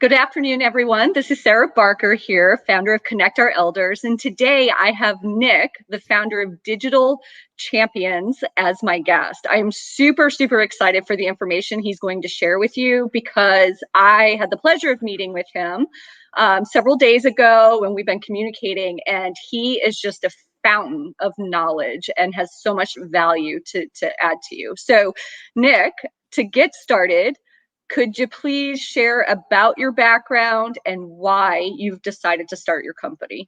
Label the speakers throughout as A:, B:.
A: Good afternoon, everyone. This is Sarah Barker here, founder of Connect Our Elders. And today I have Nick, the founder of Digital Champions, as my guest. I am super, super excited for the information he's going to share with you because I had the pleasure of meeting with him several days ago when we've been communicating, and he is just a fountain of knowledge and has so much value to add to you. So, Nick, to get started, could you please share about your background and why you've decided to start your company?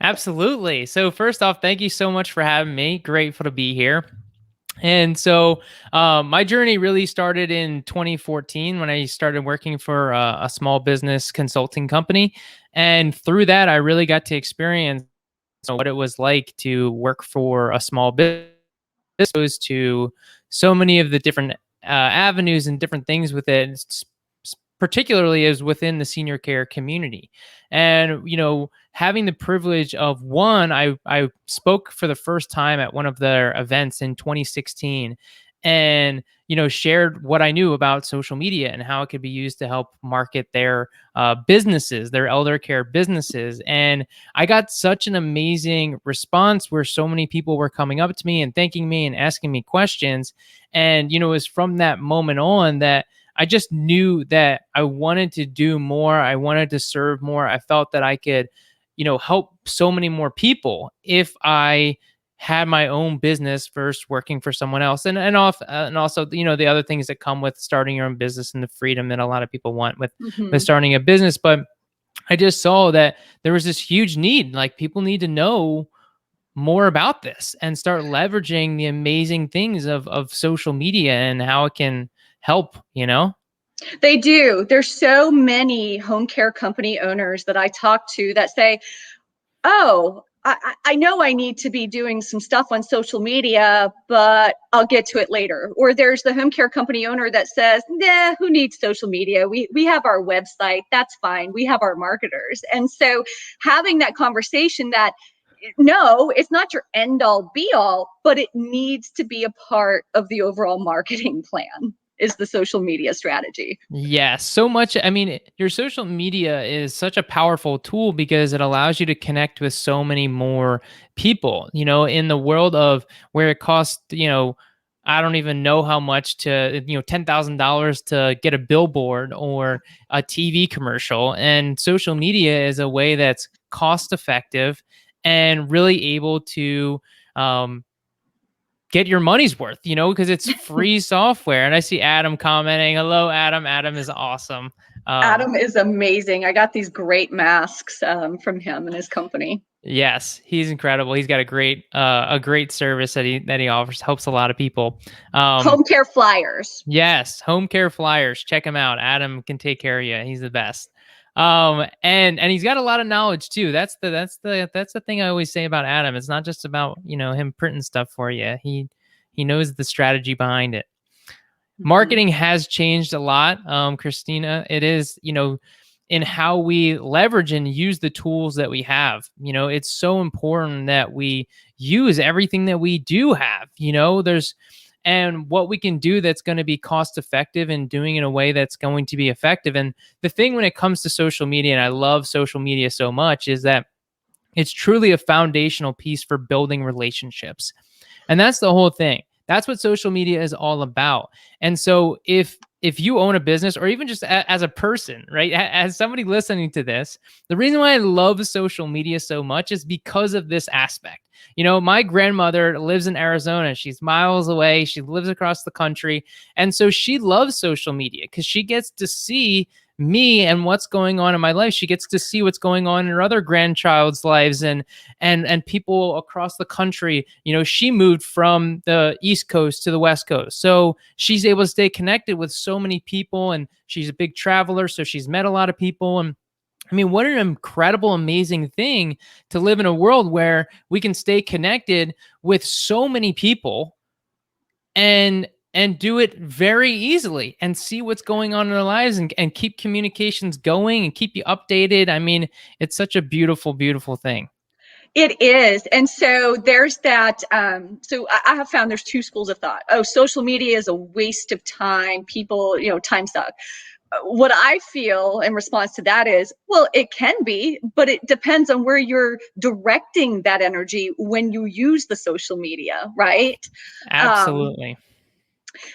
B: Absolutely. So first off, thank you so much for having me. Grateful to be here. And so my journey really started in 2014 when I started working for a small business consulting company. And through that, I really got to experience what it was like to work for a small business, exposed to so many of the different avenues and different things with it, particularly as within the senior care community. And having the privilege of I spoke for the first time at one of their events in 2016, and shared what I knew about social media and how it could be used to help market their businesses, their elder care businesses. And I got such an amazing response where so many people were coming up to me and thanking me and asking me questions. And it was from that moment on that I just knew that I wanted to do more. I wanted to serve more. I felt that I could, help so many more people if I had my own business first working for someone else. And also, the other things that come with starting your own business and the freedom that a lot of people want with
A: Mhm.
B: starting a business. But I just saw that there was this huge need. Like, people need to know more about this and start leveraging the amazing things of social media and how it can help.
A: They do. There's so many home care company owners that I talk to that say, oh, I know I need to be doing some stuff on social media, but I'll get to it later. Or there's the home care company owner that says, nah, who needs social media? We have our website. That's fine. We have our marketers. And so having that conversation that no, it's not your end all be all, but it needs to be a part of the overall marketing plan is the social media strategy.
B: Yeah, so much. I mean, your social media is such a powerful tool because it allows you to connect with so many more people, in the world of where it costs, I don't even know how much to, $10,000 to get a billboard or a TV commercial. And social media is a way that's cost effective and really able to, get your money's worth, because it's free software. And I see Adam commenting. Hello, Adam. Adam is awesome.
A: Adam is amazing. I got these great masks from him and his company.
B: Yes, he's incredible. He's got a great service that he offers, helps a lot of people.
A: Home care flyers.
B: Yes, home care flyers. Check him out. Adam can take care of you. He's the best. And he's got a lot of knowledge too. That's the thing I always say about Adam. It's not just about him printing stuff for you. He knows the strategy behind it.
A: Mhm.
B: Marketing has changed a lot, Christina. It is, in how we leverage and use the tools that we have. It's so important that we use everything that we do have. And what we can do that's going to be cost effective and doing it in a way that's going to be effective. And the thing when it comes to social media, and I love social media so much, is that it's truly a foundational piece for building relationships. And that's the whole thing. That's what social media is all about. And so if you own a business, or even just as a person, right, as somebody listening to this, the reason why I love social media so much is because of this aspect. My grandmother lives in Arizona. She's miles away. She lives across the country. And so she loves social media because she gets to see me and what's going on in my life. She gets to see what's going on in her other grandchild's lives and people across the country. She moved from the East Coast to the West Coast. So she's able to stay connected with so many people, and she's a big traveler. So she's met a lot of people. And I mean, what an incredible, amazing thing to live in a world where we can stay connected with so many people and do it very easily and see what's going on in their lives and keep communications going and keep you updated. I mean, it's such a beautiful, beautiful thing.
A: It is. And so there's that. So I have found there's two schools of thought. Oh, social media is a waste of time. People, time suck. what I feel in response to that is, well, it can be, but it depends on where you're directing that energy when you use the social media, right? Um,
B: Absolutely.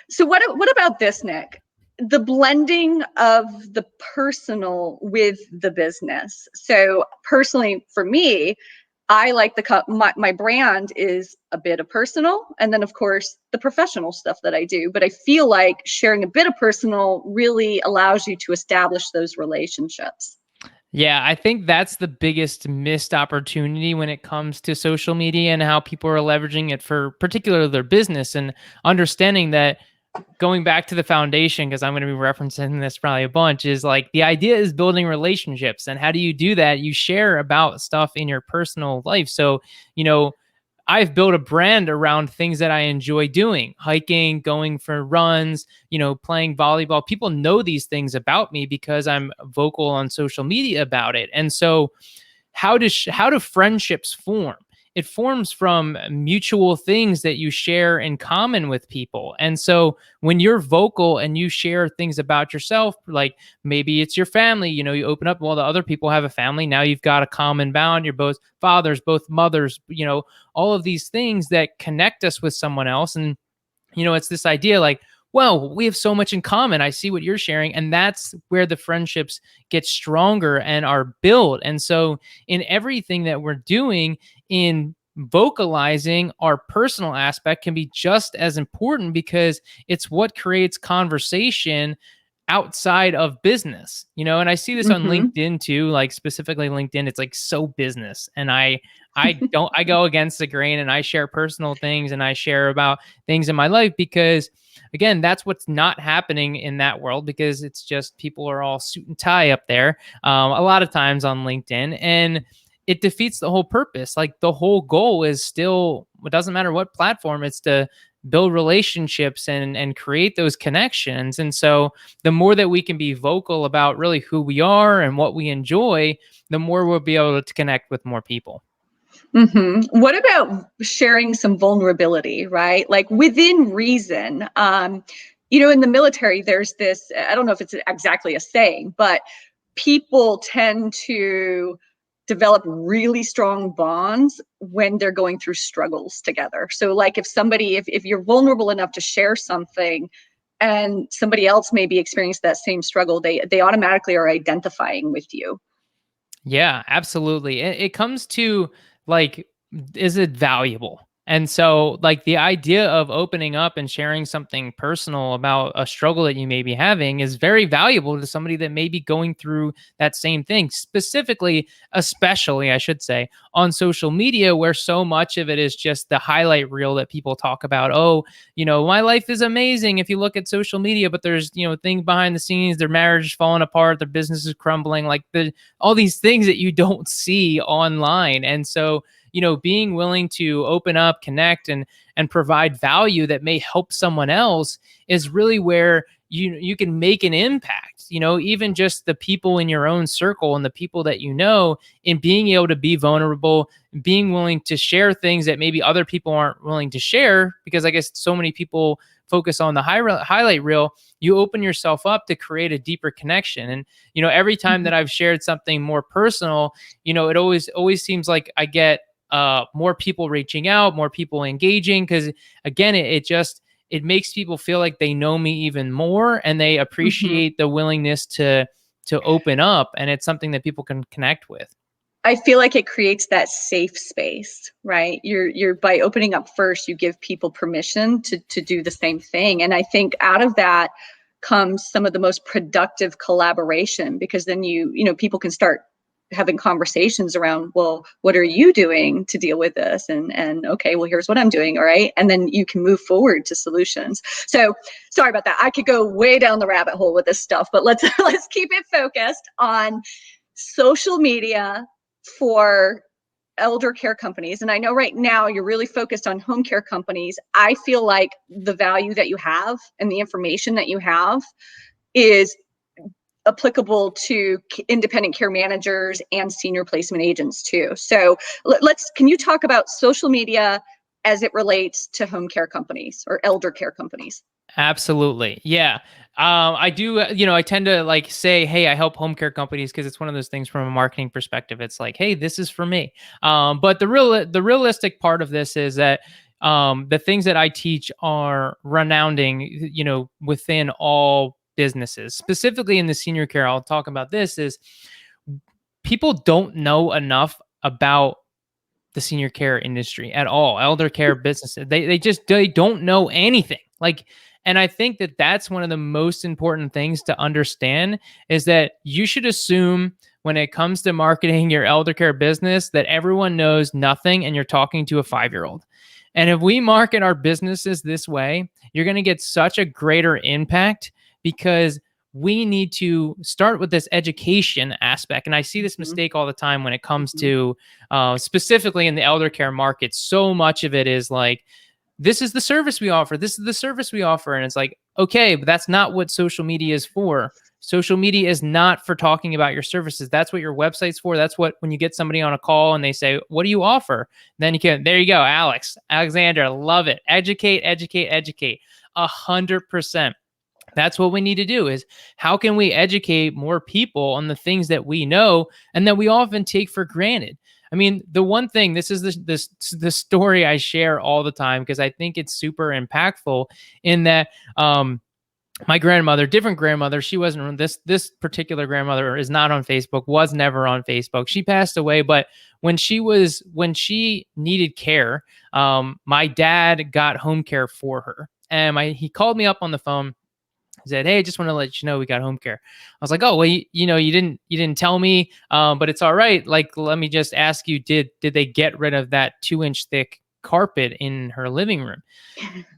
A: so what about this, Nick? The blending of the personal with the business. So personally, for me, I like my brand is a bit of personal, and then of course the professional stuff that I do. But I feel like sharing a bit of personal really allows you to establish those relationships.
B: Yeah, I think that's the biggest missed opportunity when it comes to social media and how people are leveraging it for particularly their business, and understanding that, going back to the foundation, because I'm going to be referencing this probably a bunch, is like the idea is building relationships. And how do you do that? You share about stuff in your personal life. So, you know, I've built a brand around things that I enjoy doing: hiking, going for runs, playing volleyball. People know these things about me because I'm vocal on social media about it. And so, how do friendships form? It forms from mutual things that you share in common with people. And so when you're vocal and you share things about yourself, like maybe it's your family, you open up, well, the other people have a family. Now you've got a common bound. You're both fathers, both mothers, all of these things that connect us with someone else. And it's this idea like, well, we have so much in common. I see what you're sharing. And that's where the friendships get stronger and are built. And so, in everything that we're doing, in vocalizing our personal aspect can be just as important, because it's what creates conversation outside of business. And I see this on
A: Mm-hmm.
B: LinkedIn too, like specifically LinkedIn. It's like so business. And I go against the grain, and I share personal things, and I share about things in my life, because again, that's what's not happening in that world, because it's just people are all suit and tie up there, a lot of times on LinkedIn. And it defeats the whole purpose. Like, the whole goal is still, it doesn't matter what platform, it's to build relationships and create those connections. And so the more that we can be vocal about really who we are and what we enjoy, the more we'll be able to connect with more people.
A: Mm-hmm. What about sharing some vulnerability, right? Like within reason. In the military, there's this, I don't know if it's exactly a saying, but people tend to develop really strong bonds when they're going through struggles together. So like if you're vulnerable enough to share something and somebody else maybe experienced that same struggle, they automatically are identifying with you.
B: Yeah, absolutely. It comes to, like, is it valuable? And so, like, the idea of opening up and sharing something personal about a struggle that you may be having is very valuable to somebody that may be going through that same thing, specifically, especially, I should say, on social media, where so much of it is just the highlight reel that people talk about. Oh, my life is amazing if you look at social media, but there's, things behind the scenes, their marriage is falling apart, their business is crumbling, like all these things that you don't see online. And so, being willing to open up, connect, and provide value that may help someone else is really where you can make an impact. Even just the people in your own circle and the people that in being able to be vulnerable, being willing to share things that maybe other people aren't willing to share, because I guess so many people focus on the highlight reel. You open yourself up to create a deeper connection. And every time that I've shared something more personal, it always seems like I get more people reaching out, more people engaging, because again, it makes people feel like they know me even more, and they
A: Mm-hmm.
B: appreciate the willingness to open up, and it's something that people can connect with.
A: I feel like it creates that safe space, right? You're by opening up first, you give people permission to do the same thing. And I think out of that comes some of the most productive collaboration, because then people can start having conversations around, well, what are you doing to deal with this? And okay, well, here's what I'm doing. All right. And then you can move forward to solutions. So sorry about that. I could go way down the rabbit hole with this stuff, but let's let's keep it focused on social media for elder care companies. And I know right now you're really focused on home care companies. I feel like the value that you have and the information that you have is applicable to independent care managers and senior placement agents too. So can you talk about social media as it relates to home care companies or elder care companies?
B: Absolutely. Yeah. I do, I tend to like say, hey, I help home care companies because it's one of those things from a marketing perspective. It's like, hey, this is for me. But the realistic part of this is that the things that I teach are renounding, within all businesses, specifically in the senior care. I'll talk about this is people don't know enough about the senior care industry at all, elder care businesses. They don't know anything. Like, and I think that that's one of the most important things to understand is that you should assume when it comes to marketing your elder care business that everyone knows nothing and you're talking to a 5-year-old. And if we market our businesses this way, you're going to get such a greater impact because we need to start with this education aspect. And I see this
A: Mhm,
B: mistake all the time when it comes
A: mhm.
B: to specifically in the elder care market. So much of it is like, this is the service we offer. This is the service we offer. And it's like, okay, but that's not what social media is for. Social media is not for talking about your services. That's what your website's for. That's what, when you get somebody on a call and they say, what do you offer? Then there you go, Alexander, love it. Educate, educate, educate. 100%. That's what we need to do is how can we educate more people on the things that we know and that we often take for granted. I mean, the one thing, this is the story I share all the time because I think it's super impactful in that my grandmother, different grandmother, she wasn't this particular grandmother is not on Facebook, was never on Facebook. She passed away, but when she needed care, my dad got home care for her. And he called me up on the phone. He said, "Hey, I just want to let you know we got home care." I was like, "Oh, well, you didn't tell me, but it's all right. Like, let me just ask you, did they get rid of that 2-inch thick carpet in her living room?"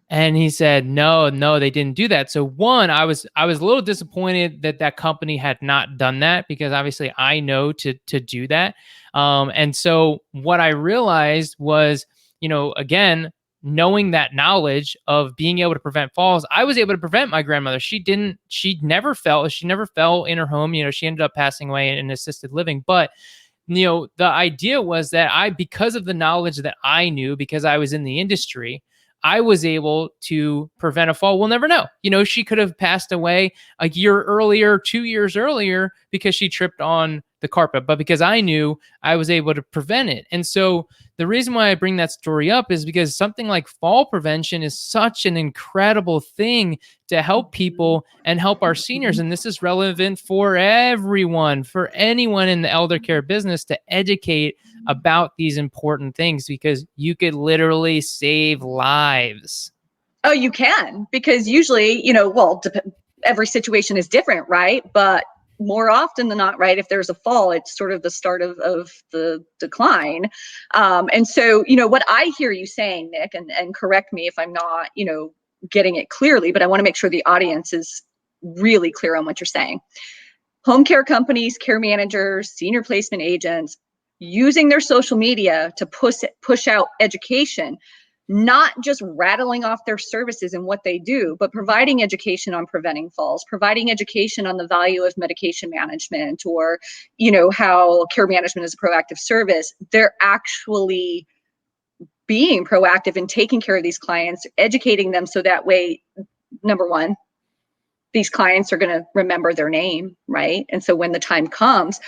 B: And he said, "No, no, they didn't do that." So one, I was a little disappointed that that company had not done that because obviously I know to do that. And so what I realized was, again, knowing that knowledge of being able to prevent falls, I was able to prevent my grandmother. She never fell in her home. She ended up passing away in assisted living, but the idea was that because of the knowledge that I knew, because I was in the industry, I was able to prevent a fall. We'll never know. She could have passed away a year earlier, 2 years earlier, because she tripped on the carpet. But because I knew, I was able to prevent it. And so the reason why I bring that story up is because something like fall prevention is such an incredible thing to help
A: Mhm,
B: people and help our seniors.
A: mhm.
B: And this is relevant for everyone, for anyone in the elder care business to educate about these important things because you could literally save lives.
A: Oh, you can, because usually, well, every situation is different, right? But more often than not, right, if there's a fall, it's sort of the start of the decline. And so, what I hear you saying, Nick, and correct me if I'm not, getting it clearly, but I want to make sure the audience is really clear on what you're saying. Home care companies, care managers, senior placement agents using their social media to push out education, not just rattling off their services and what they do, but providing education on preventing falls, providing education on the value of medication management, or how care management is a proactive service. They're actually being proactive in taking care of these clients, educating them so that way, number one, these clients are going to remember their name, right? And so when the time comes,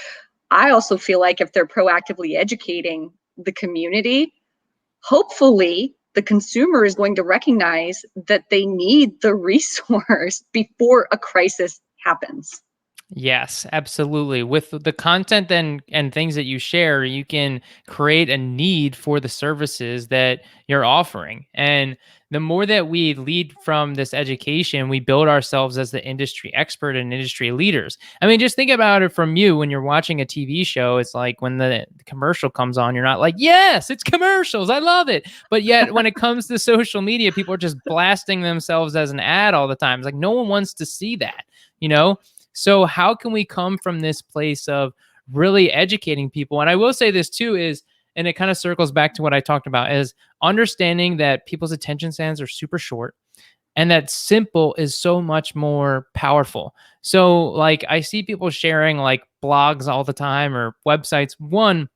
A: I also feel like if they're proactively educating the community, hopefully the consumer is going to recognize that they need the resource before a crisis happens.
B: Yes, absolutely. With the content and things that you share, you can create a need for the services that you're offering. And the more that we lead from this education, we build ourselves as the industry expert and industry leaders. I mean, just think about it from you when you're watching a TV show. It's like when the commercial comes on, you're not like, yes, it's commercials. I love it. But yet, when it comes to social media, people are just blasting themselves as an ad all the time. It's like no one wants to see that, you know? So how can we come from this place of really educating people? And I will say this too is, and it kind of circles back to what I talked about, is understanding that people's attention spans are super short and that simple is so much more powerful. So like I see people sharing like blogs all the time or websites. One,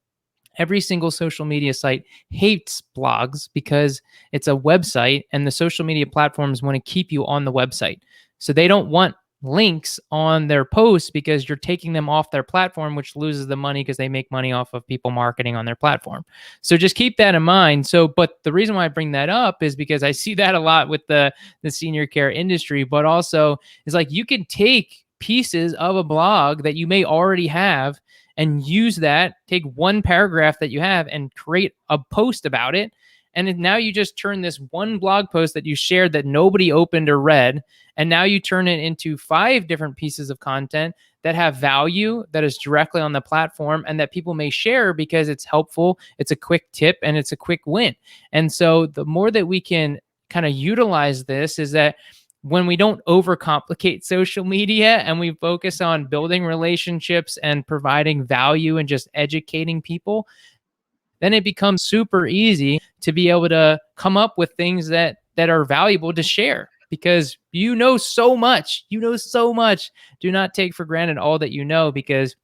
B: Every single social media site hates blogs because it's a website and the social media platforms want to keep you on the website. So they don't want links on their posts because you're taking them off their platform, which loses the money because they make money off of people marketing on their platform. So just keep that in mind. So, but the reason why I bring that up is because I see that a lot with the senior care industry, but also is like you can take pieces of a blog that you may already have and use that, take one paragraph that you have and create a post about it. And now you just turn this one blog post that you shared that nobody opened or read. And now you turn it into 5 different pieces of content that have value, that is directly on the platform, and that people may share because it's helpful, it's a quick tip, and it's a quick win. And so the more that we can kind of utilize this is that when we don't overcomplicate social media and we focus on building relationships and providing value and just educating people, then it becomes super easy to be able to come up with things that are valuable to share because you know so much. You know so much. Do not take for granted all that you know because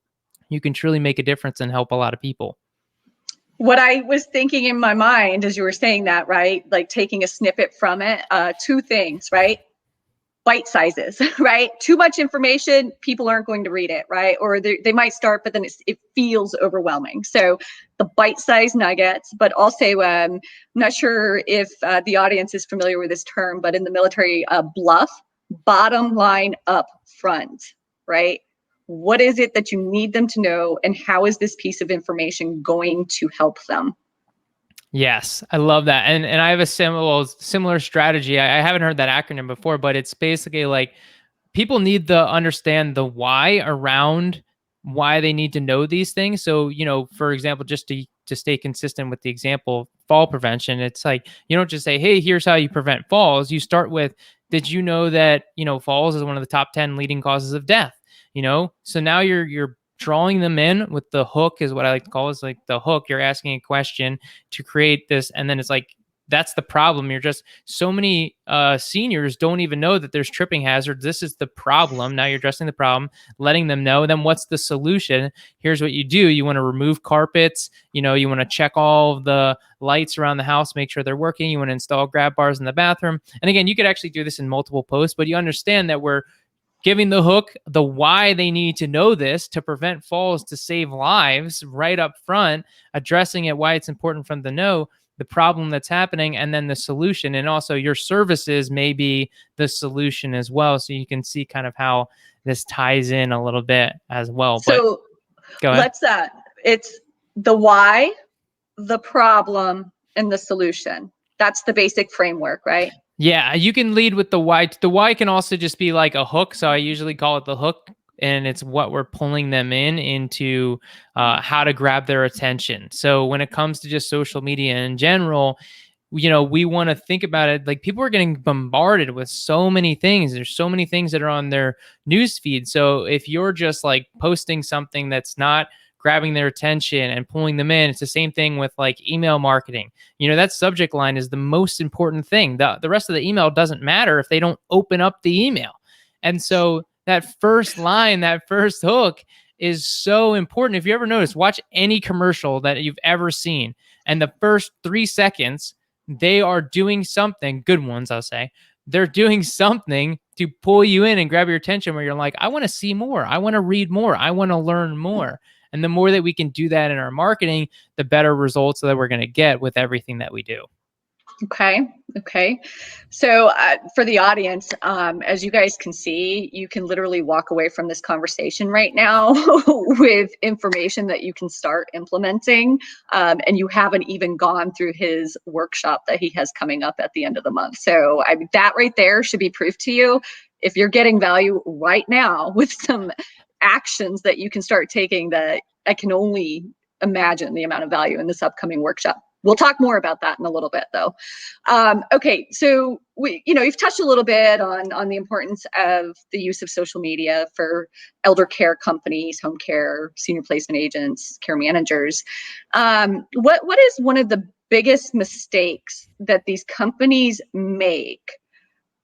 B: you can truly make a difference and help a lot of people.
A: What I was thinking in my mind as you were saying that, right? Like taking a snippet from it, 2 things, right? Bite sizes, right? Too much information, people aren't going to read it, right? Or they might start, but then it feels overwhelming. So the bite-sized nuggets, but also I'm not sure if the audience is familiar with this term, but in the military, bluff, bottom line up front, right? What is it that you need them to know, and how is this piece of information going to help them?
B: Yes, I love that. And I have a similar strategy. I haven't heard that acronym before, but it's basically like people need to understand the why around why they need to know these things. So, for example, just to stay consistent with the example, fall prevention, it's like you don't just say, "Hey, here's how you prevent falls." You start with, "Did you know that, falls is one of the top 10 leading causes of death?" So now you're drawing them in with the hook is what I like to call is like the hook. You're asking a question to create this, and then it's like that's the problem. You're just so many seniors don't even know that there's tripping hazards. This is the problem. Now you're addressing the problem, letting them know. Then what's the solution? Here's what you do. You want to remove carpets. You want to check all of the lights around the house, make sure they're working. You want to install grab bars in the bathroom. And again, you could actually do this in multiple posts, but you understand that we're giving the hook, the why they need to know this to prevent falls, to save lives right up front, addressing it, why it's important for them to know the problem that's happening, and then the solution. And also your services may be the solution as well. So you can see kind of how this ties in a little bit as well.
A: So
B: go ahead.
A: It's the why, the problem, and the solution. That's the basic framework, right?
B: Yeah, you can lead with the why. The why can also just be like a hook. So I usually call it the hook, and it's what we're pulling them into how to grab their attention. So when it comes to just social media in general, we want to think about it like people are getting bombarded with so many things. There's so many things that are on their news feed. So if you're just like posting something that's not grabbing their attention and pulling them in, it's the same thing with like email marketing. That subject line is the most important thing. The rest of the email doesn't matter if they don't open up the email. And so that first line, that first hook is so important. If you ever notice, watch any commercial that you've ever seen, and the first 3 seconds, they are doing something, good ones, I'll say, they're doing something to pull you in and grab your attention where you're like, I want to see more. I want to read more. I want to learn more. And the more that we can do that in our marketing, the better results that we're going to get with everything that we do.
A: Okay. So for the audience, as you guys can see, you can literally walk away from this conversation right now with information that you can start implementing. And you haven't even gone through his workshop that he has coming up at the end of the month. So that right there should be proof to you. If you're getting value right now with some actions that you can start taking, that I can only imagine the amount of value in this upcoming workshop. We'll talk more about that in a little bit, though. Okay, so you've touched a little bit on the importance of the use of social media for elder care companies, home care, senior placement agents, care managers. What is one of the biggest mistakes that these companies make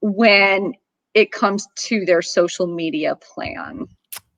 A: when it comes to their social media plan?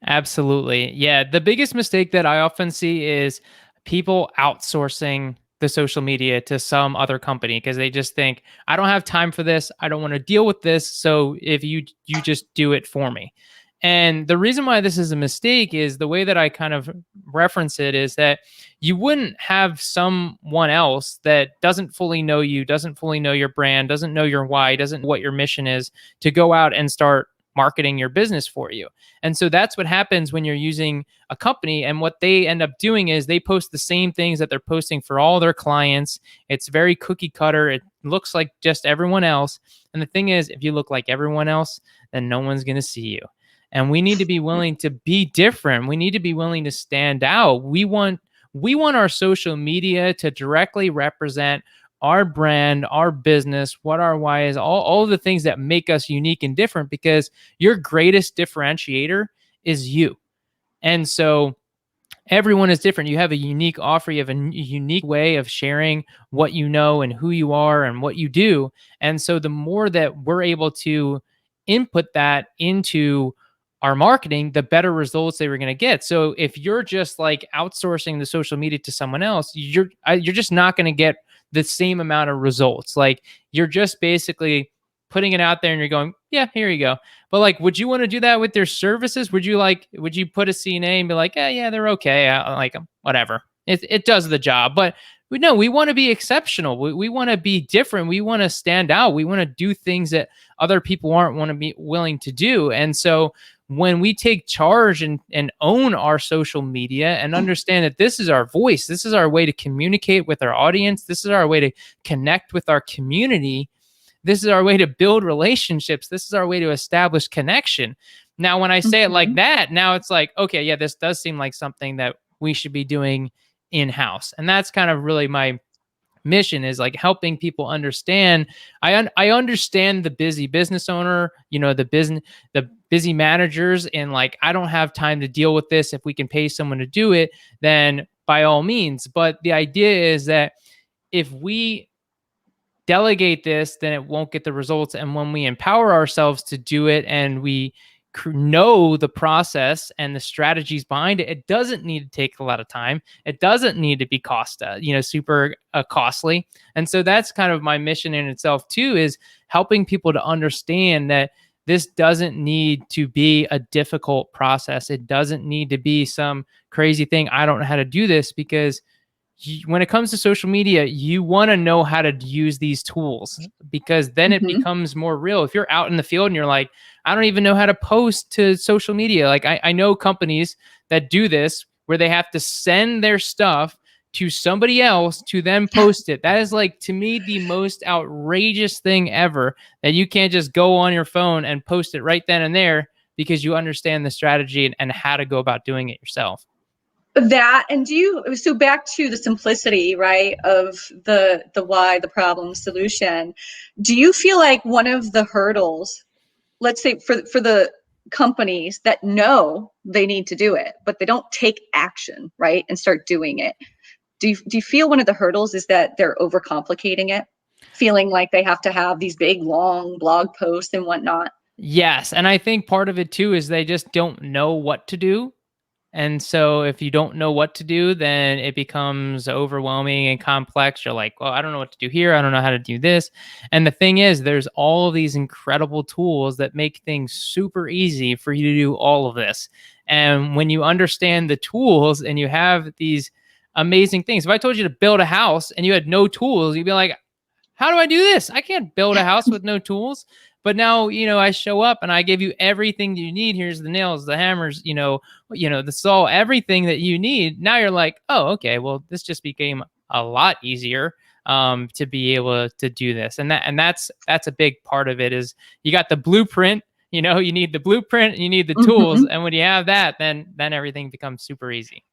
B: Absolutely. Yeah. The biggest mistake that I often see is people outsourcing the social media to some other company because they just think, I don't have time for this, I don't want to deal with this, so if you just do it for me. And the reason why this is a mistake is the way that I kind of reference it is that you wouldn't have someone else that doesn't fully know you, doesn't fully know your brand, doesn't know your why, doesn't know what your mission is, to go out and start marketing your business for you. And so that's what happens when you're using a company. And what they end up doing is they post the same things that they're posting for all their clients. It's very cookie cutter. It looks like just everyone else. And the thing is, if you look like everyone else, then no one's going to see you. And we need to be willing to be different. We need to be willing to stand out. We want our social media to directly represent our brand, our business, what our why is, all the things that make us unique and different, because your greatest differentiator is you. And so everyone is different. You have a unique offer, you have a unique way of sharing what you know and who you are and what you do. And so the more that we're able to input that into our marketing, the better results they were going to get. So if you're just like outsourcing the social media to someone else, you're just not going to get the same amount of results. Like, you're just basically putting it out there and you're going, yeah, here you go. But like, would you want to do that with their services? Would you put a CNA and be like, yeah, they're okay, I like them, whatever, it does the job. But we want to be exceptional. We want to be different. We want to stand out. We want to do things that other people aren't want to be willing to do. And so when we take charge and own our social media and understand that this is our voice, this is our way to communicate with our audience, this is our way to connect with our community, this is our way to build relationships, this is our way to establish connection. Now, when I say it like that, now it's like, okay, yeah, this does seem like something that we should be doing in-house. And that's kind of really my mission, is like helping people understand. I understand the busy business owner, the busy managers, and like, I don't have time to deal with this. If we can pay someone to do it, then by all means. But the idea is that if we delegate this, then it won't get the results. And when we empower ourselves to do it and we know the process and the strategies behind it, it doesn't need to take a lot of time. It doesn't need to be super costly. And so that's kind of my mission in itself too, is helping people to understand that this doesn't need to be a difficult process. It doesn't need to be some crazy thing. I don't know how to do this, because when it comes to social media, you want to know how to use these tools, because then it becomes more real. If you're out in the field and you're like, I don't even know how to post to social media. Like, I know companies that do this where they have to send their stuff to somebody else to then post it. That is, like, to me, the most outrageous thing ever, that you can't just go on your phone and post it right then and there because you understand the strategy and how to go about doing it yourself.
A: That, and so back to the simplicity, right, of the why, the problem, solution. Do you feel like one of the hurdles, let's say for the companies that know they need to do it, but they don't take action, right, and start doing it, do you feel one of the hurdles is that they're overcomplicating it, feeling like they have to have these big long blog posts and whatnot?
B: Yes. And I think part of it too is they just don't know what to do. And so if you don't know what to do, then it becomes overwhelming and complex. You're like, well, I don't know what to do here. I don't know how to do this. And the thing is, there's all of these incredible tools that make things super easy for you to do all of this. And when you understand the tools and you have these amazing things, if I told you to build a house and you had no tools, you'd be like, how do I do this? I can't build a house with no tools. But now, I show up and I give you everything you need. Here's the nails, the hammers, the saw, everything that you need. Now you're like, oh, okay, well, this just became a lot easier to be able to do this. And that's a big part of it, is you got the blueprint, you need the blueprint, and you need the tools. And when you have that, then everything becomes super easy.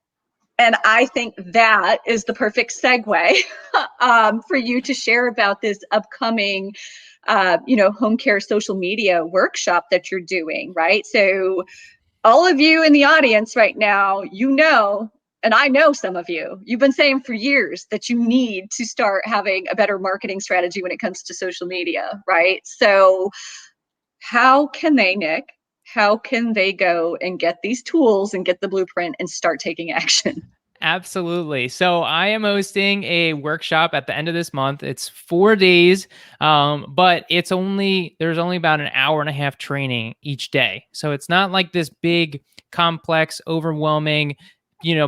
A: And I think that is the perfect segue for you to share about this upcoming home care social media workshop that you're doing, right? So all of you in the audience right now, and I know some of you've been saying for years that you need to start having a better marketing strategy when it comes to social media, right? So how can they, Nick, how can they go and get these tools and get the blueprint and start taking action?
B: Absolutely. So I am hosting a workshop at the end of this month. It's 4 days, but there's only about an hour and a half training each day. So it's not like this big, complex, overwhelming,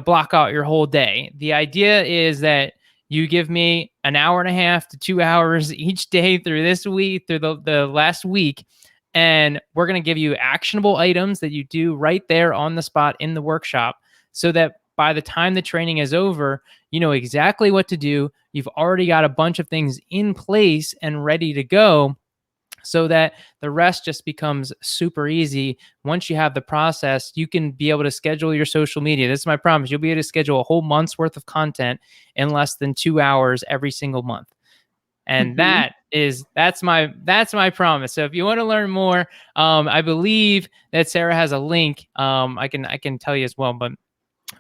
B: block out your whole day. The idea is that you give me an hour and a half to 2 hours each day through this week, through the last week. And we're going to give you actionable items that you do right there on the spot in the workshop, so that by the time the training is over, you know exactly what to do. You've already got a bunch of things in place and ready to go, so that the rest just becomes super easy. Once you have the process, you can be able to schedule your social media. This is my promise. You'll be able to schedule a whole month's worth of content in less than 2 hours every single month. And
A: Mhm.
B: that's my promise. So if you want to learn more, I believe that Sarah has a link. I can tell you as well, but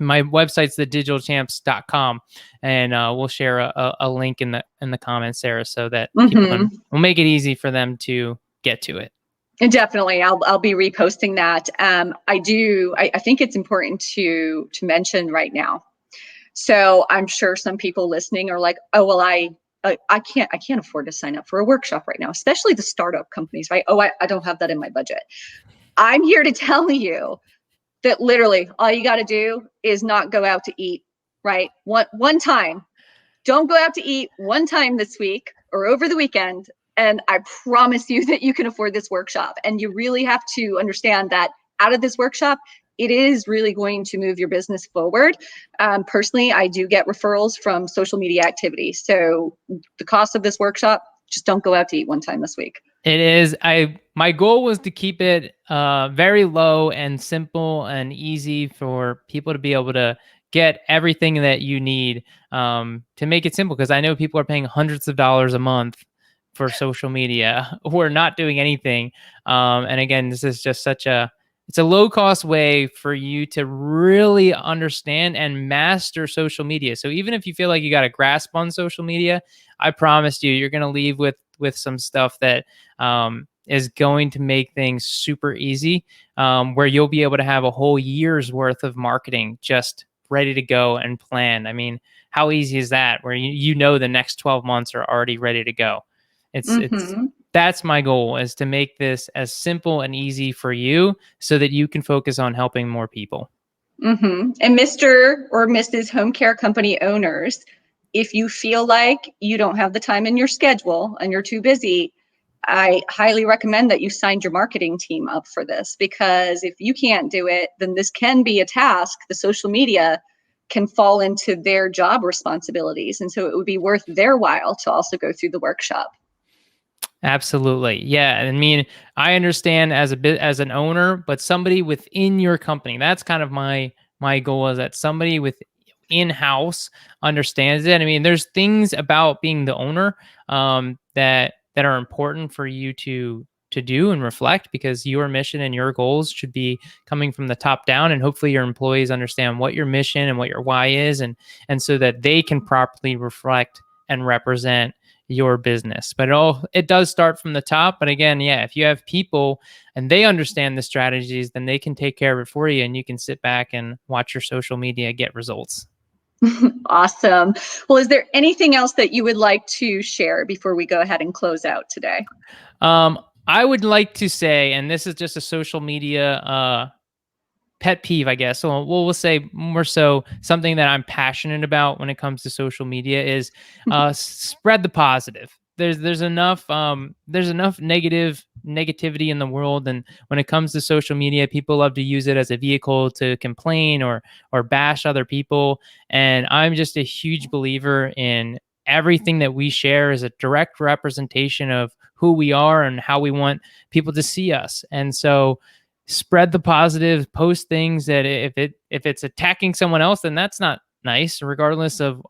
B: my website's thedigitalchamps.com, and we'll share a link in the comments, Sarah, so that people
A: Mhm.
B: can, we'll make it easy for them to get to it.
A: And definitely, I'll be reposting that. I think it's important to mention right now. So I'm sure some people listening are like, oh well, I can't afford to sign up for a workshop right now, especially the startup companies, right? Oh, I don't have that in my budget. I'm here to tell you that literally all you got to do is not go out to eat, right? One time. Don't go out to eat one time this week or over the weekend. And I promise you that you can afford this workshop. And you really have to understand that out of this workshop, it is really going to move your business forward. Personally, I do get referrals from social media activities. So the cost of this workshop, just don't go out to eat one time this week.
B: It is. My goal was to keep it very low and simple and easy for people to be able to get everything that you need, to make it simple, because I know people are paying hundreds of dollars a month for social media who are not doing anything. And again, this is just it's a low cost way for you to really understand and master social media. So even if you feel like you got a grasp on social media, I promise you're going to leave with some stuff that is going to make things super easy, where you'll be able to have a whole year's worth of marketing just ready to go and planned. I mean, how easy is that? Where the next 12 months are already ready to go. It's
A: Mm-hmm.
B: That's my goal, is to make this as simple and easy for you, so that you can focus on helping more people.
A: Mm-hmm. And Mr. or Mrs. Home Care Company owners, if you feel like you don't have the time in your schedule and you're too busy, I highly recommend that you signed your marketing team up for this, because if you can't do it, then this can be a task. The social media can fall into their job responsibilities. And so it would be worth their while to also go through the workshop.
B: Absolutely. Yeah. I mean, I understand as an owner, but somebody within your company, that's kind of my goal, is that somebody with in-house understands it. I mean, there's things about being the owner, that are important for you to do and reflect, because your mission and your goals should be coming from the top down, and hopefully your employees understand what your mission and what your why is, and so that they can properly reflect and represent your business. But it does start from the top. But again, yeah, if you have people and they understand the strategies, then they can take care of it for you, and you can sit back and watch your social media get results.
A: Awesome. Well, is there anything else that you would like to share before we go ahead and close out today?
B: I would like to say, and this is just a social media pet peeve, I guess. So we'll say more so something that I'm passionate about when it comes to social media is spread the positive. There's enough negativity in the world, and when it comes to social media, people love to use it as a vehicle to complain or bash other people. And I'm just a huge believer in everything that we share is a direct representation of who we are and how we want people to see us. And so spread the positive, post things that if it's attacking someone else, then that's not nice, regardless of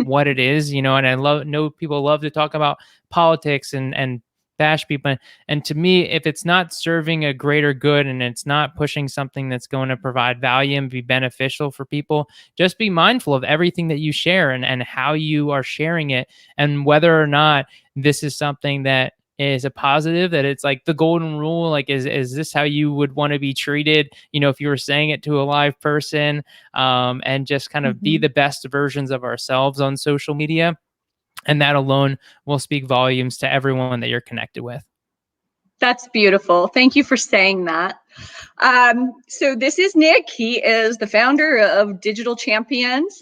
B: what it is, and know people love to talk about politics and bash people. And to me, if it's not serving a greater good and it's not pushing something that's going to provide value and be beneficial for people, just be mindful of everything that you share and how you are sharing it, and whether or not this is something that is a positive, that it's like the golden rule, like is this how you would want to be treated, if you were saying it to a live person, and just kind of be
A: Mhm.
B: the best versions of ourselves on social media. And that alone will speak volumes to everyone that you're connected with.
A: That's beautiful. Thank you for saying that. So this is Nick. He is the founder of Digital Champions.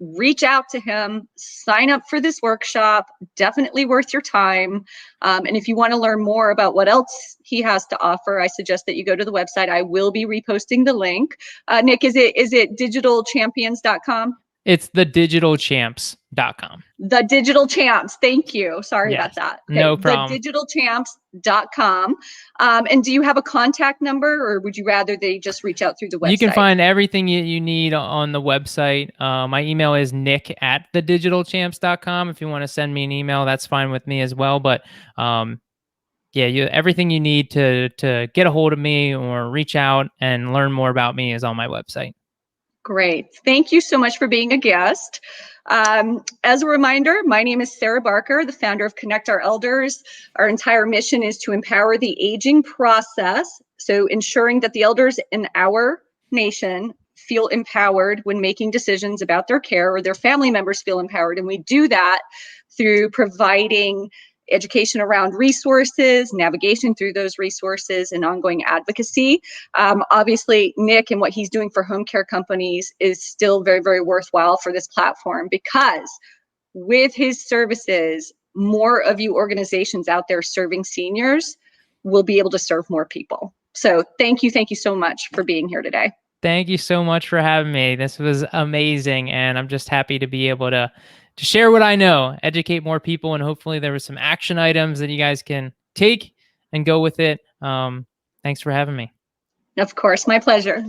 A: Reach out to him, sign up for this workshop, definitely worth your time. And if you want to learn more about what else he has to offer, I suggest that you go to the website. I will be reposting the link. Nick, is it digitalchampions.com?
B: It's thedigitalchamps.com.
A: The Digital Champs. Thank you. Sorry about
B: Yes,
A: that. Okay.
B: no problem.
A: Thedigitalchamps.com. And do you have a contact number, or would you rather they just reach out through the
B: You can
A: website?
B: find everything you need on the website. My email is nick@thedigitalchamps.com. If you want to send me an email, that's fine with me as well. But yeah, everything you need to get a hold of me or reach out and learn more about me is on my website.
A: Great. Thank you so much for being a guest. As a reminder, my name is Sarah Barker, the founder of Connect Our Elders. Our entire mission is to empower the aging process, so ensuring that the elders in our nation feel empowered when making decisions about their care, or their family members feel empowered. And we do that through providing education around resources, navigation through those resources, and ongoing advocacy. Obviously, Nick and what he's doing for home care companies is still very, very worthwhile for this platform, because with his services, more of you organizations out there serving seniors will be able to serve more people. So thank you so much for being here today.
B: Thank you so much for having me. This was amazing, and I'm just happy to be able to share what I know, educate more people, and hopefully there were some action items that you guys can take and go with it. Thanks for having me.
A: Of course, my pleasure.